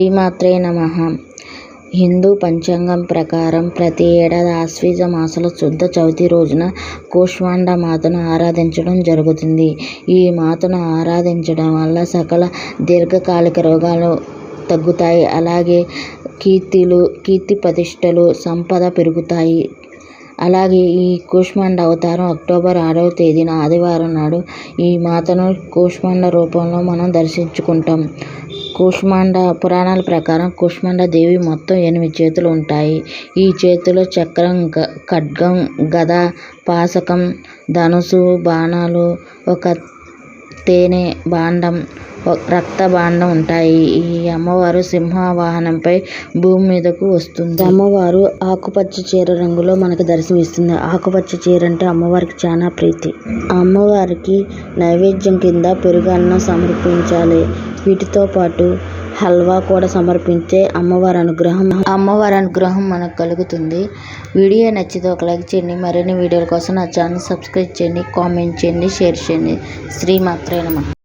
శ్రీమాత్రే నమః. హిందూ పంచాంగం ప్రకారం ప్రతి ఏడాది ఆశ్వీజ మాసంలో శుద్ధ చవితి రోజున కూష్మాండ మాతను ఆరాధించడం జరుగుతుంది. ఈ మాతను ఆరాధించడం వల్ల సకల దీర్ఘకాలిక రోగాలు తగ్గుతాయి. అలాగే కీర్తి ప్రతిష్టలు, సంపద పెరుగుతాయి. అలాగే ఈ కూష్మాండ అవతారం అక్టోబర్ 6వ తేదీన ఆదివారం నాడు ఈ మాతను కూష్మాండ రూపంలో మనం దర్శించుకుంటాం. కూష్మాండ పురాణాల ప్రకారం కూష్మాండ దేవి మొత్తం 8 చేతులు ఉంటాయి. ఈ చేతిలో చక్రం, ఖడ్గం, గద, పాశకం, ధనుసు, బాణాలు, ఒక తేనె భాండం, రక్త భాండం ఉంటాయి. ఈ అమ్మవారు సింహ వాహనంపై భూమి మీదకు వస్తుంది. అమ్మవారు ఆకుపచ్చ చీర రంగులో మనకు దర్శనమిస్తుంది. ఆకుపచ్చ చీర అంటే అమ్మవారికి చాలా ప్రీతి. అమ్మవారికి నైవేద్యం కింద పెరుగన్నం సమర్పించాలి. వీటితో పాటు హల్వా కూడా సమర్పిస్తే అమ్మవారి అనుగ్రహం మనకు కలుగుతుంది. వీడియో నచ్చితే ఒక లైక్ చేయండి. మరిన్ని వీడియోల కోసం నా ఛానల్ సబ్స్క్రైబ్ చేయండి, కామెంట్ చేయండి, షేర్ చేయండి. శ్రీమాత్రే నమః.